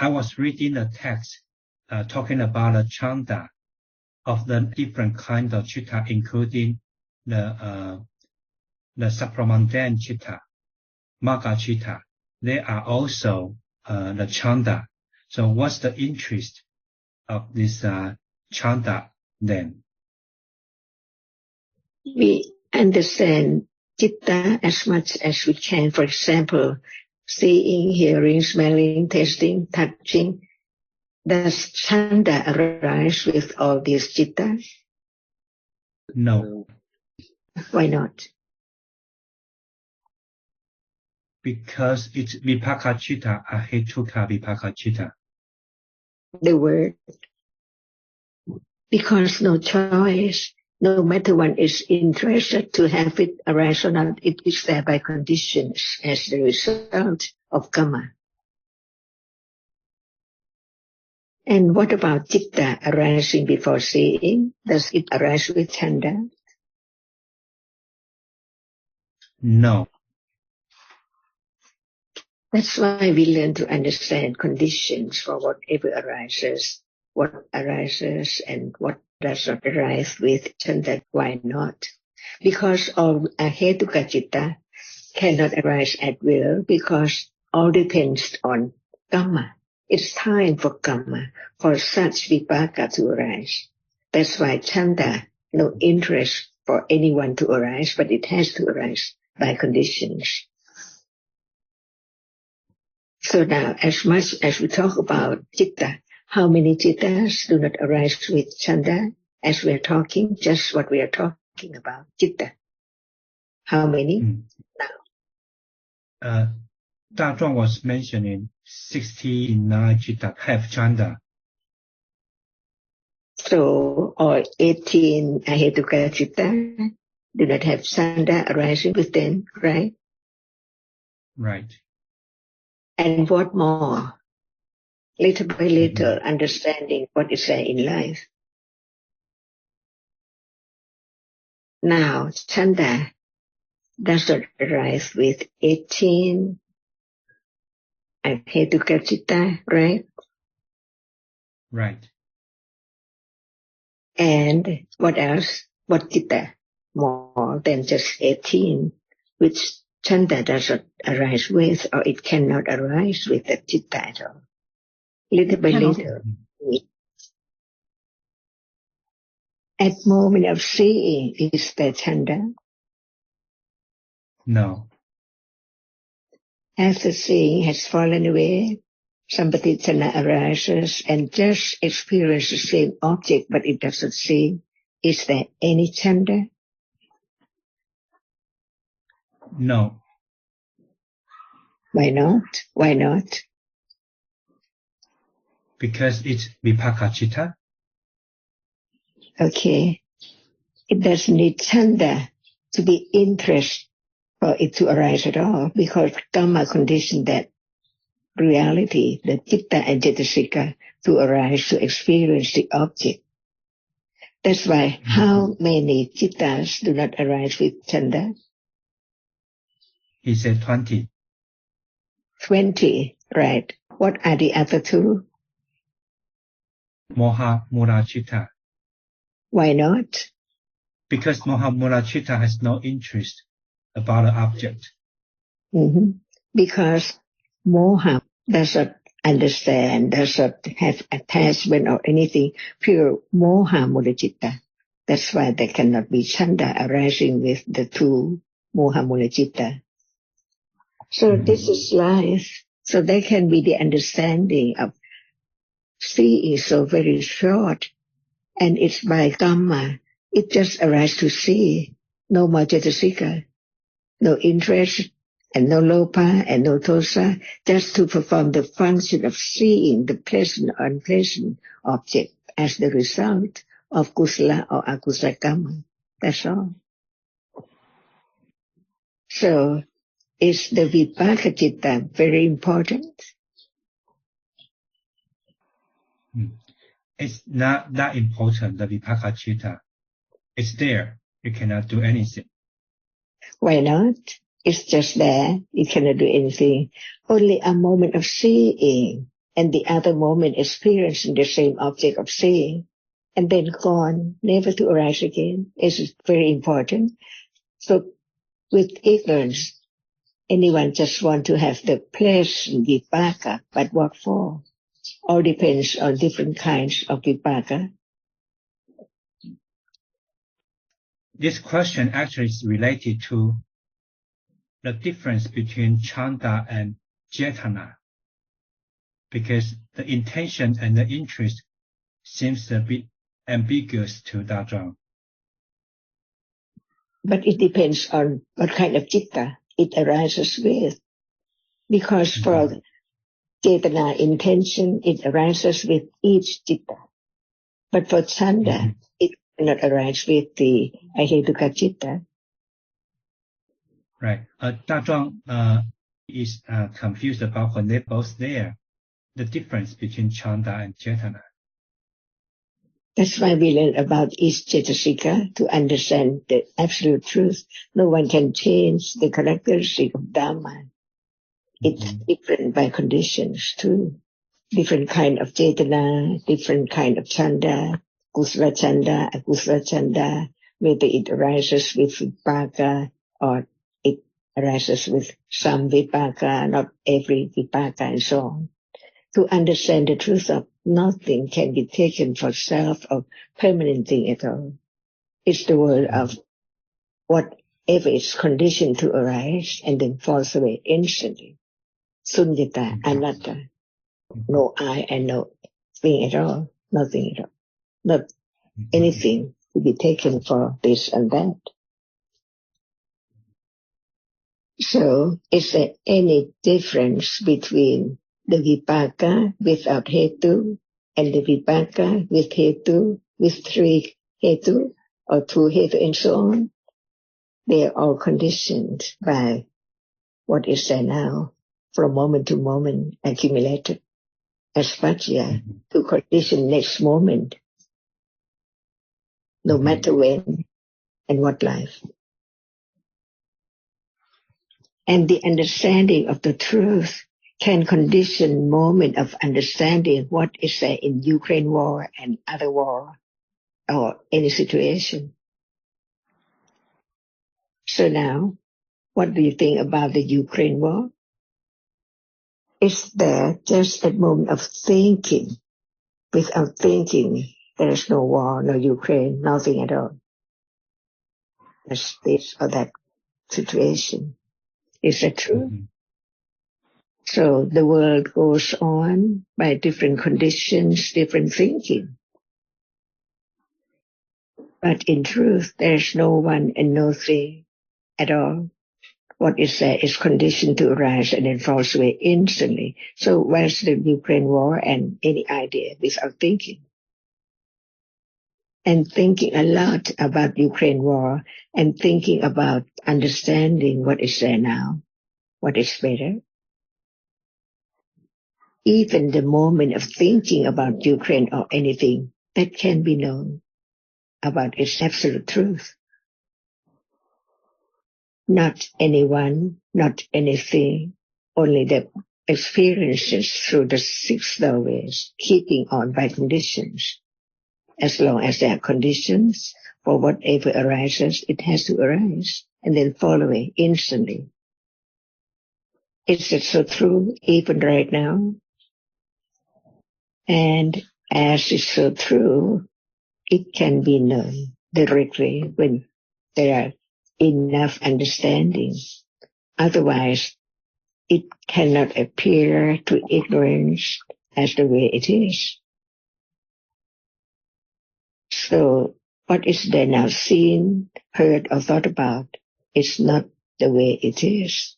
I was reading the text talking about the chanda of the different kind of citta, including the supramundane citta, magga-citta. They are also the chanda. So what's the interest of this chanda then? We understand citta as much as we can. For example, seeing, hearing, smelling, tasting, touching. Does chanda arise with all these cittas? No. Why not? Because it's vipaka-citta, ahetuka-cittas. The word. Because no choice. No matter one is interested to have it arise or not, it is there by conditions as the result of karma. And what about citta arising before seeing? Does it arise with chanda? No. That's why we learn to understand conditions for whatever arises, what arises and what does not arise with chanda. Why not? Because all ahetuka-citta cannot arise at will, because all depends on karma. It's time for karma, for such vipaka to arise. That's why chanda, no interest for anyone to arise, but it has to arise by conditions. So now, as much as we talk about citta, how many cittas do not arise with chanda? As we are talking, just what we are talking about, citta. How many now? Dazhuang was mentioning 69 citta have chanda. So, or 18 ahetuka-citta do not have chanda arising with them, right? Right. And what more? Little by little, understanding what is there in life. Now, chanda does not arise with 18 ahetuka-citta, right? Right. And what else? What citta? More than just 18, which chanda does not arise with, or it cannot arise with the citta at all. Little by little. At moment of seeing, is there chanda? No. As the seeing has fallen away, sampaticana arises and just experience the same object, but it doesn't see. Is there any chanda? No. Why not? Why not? Because it's vipaka-citta. Okay. It doesn't need chanda to be interest for it to arise at all, because karma conditioned that reality, the citta and cetasika, to arise, to experience the object. That's why how many cittas do not arise with chanda? He said 20. 20, right. What are the other two? Moha-mula-citta. Why not? Because moha-mula-citta has no interest about the object. Because moha does not understand, does not have attachment or anything, pure moha-mula-citta. That's why there cannot be chanda arising with the two moha-mula-citta. So this is life. So there can be the understanding of seeing so very short, and it's by karma. It just arises to see. No more cetasika, no interest, and no lopa, and no dosa, just to perform the function of seeing the pleasant or unpleasant object as the result of kusala or akusala karma. That's all. So, is the vipaka-citta very important? It's not that important, the vipaka-citta. It's there. You cannot do anything. Why not? It's just there. You cannot do anything. Only a moment of seeing and the other moment experiencing the same object of seeing, and then gone, never to arise again, is very important. So with ignorance, anyone just want to have the pleasant vipaka, but what for? All depends on different kinds of vipaka. This question actually is related to the difference between chanda and cetana, because the intention and the interest seems a bit ambiguous to Dajjang. But it depends on what kind of citta it arises with. Because for cetana intention, it arises with each citta. But for chanda, it cannot arise with the ahetuka-cittas. Right. Dajjang is confused about when they're both there, the difference between chanda and cetana. That's why we learn about each cetasika to understand the absolute truth. No one can change the characteristic of Dhamma. It's different by conditions too. Different kind of cetana, different kind of chanda, kusala chanda, akusala chanda, whether it arises with vipaka or it arises with some vipaka, not every vipaka, and so on. To understand the truth of nothing can be taken for self or permanent thing at all. It's the word of whatever is conditioned to arise and then falls away instantly. Sunyata, anatta, no I and no thing at all, nothing at all. Not anything to be taken for this and that. So is there any difference between the vipaka without hetu and the vipaka with hetu, with three hetu or two hetu and so on? They are all conditioned by what is there now, from moment to moment accumulated as vajja to condition next moment, no matter when and what life. And the understanding of the truth can condition moment of understanding what is there in Ukraine war and other war or any situation. So now, what do you think about the Ukraine war? Is there just a moment of thinking? Without thinking, there is no war, no Ukraine, nothing at all. There's this or that situation. Is that true? So the world goes on by different conditions, different thinking. But in truth, there's no one and no thing at all. What is there is conditioned to arise and then falls away instantly. So where's the Ukraine war and any idea without thinking? And thinking a lot about Ukraine war and thinking about understanding what is there now, what is better. Even the moment of thinking about Ukraine or anything that can be known about its absolute truth. Not anyone, not anything, only the experiences through the six doorways, keeping on by conditions. As long as there are conditions, for whatever arises, it has to arise and then fall away instantly. Is it so true even right now? And as is so true, it can be known directly when there are enough understanding. Otherwise, it cannot appear to ignorance as the way it is. So what is there now seen, heard, or thought about is not the way it is.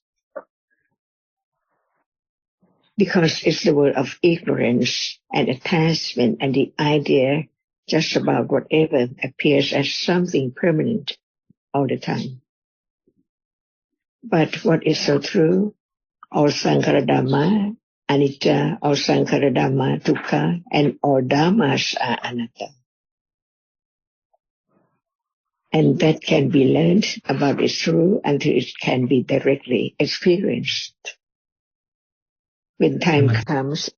Because it's the world of ignorance and attachment and the idea just about whatever appears as something permanent all the time. But what is so true, all sankhara dhamma, anicca, all sankhara dhamma, dukkha, and all dhammas are anatta. And that can be learned about its true until it can be directly experienced. When time comes,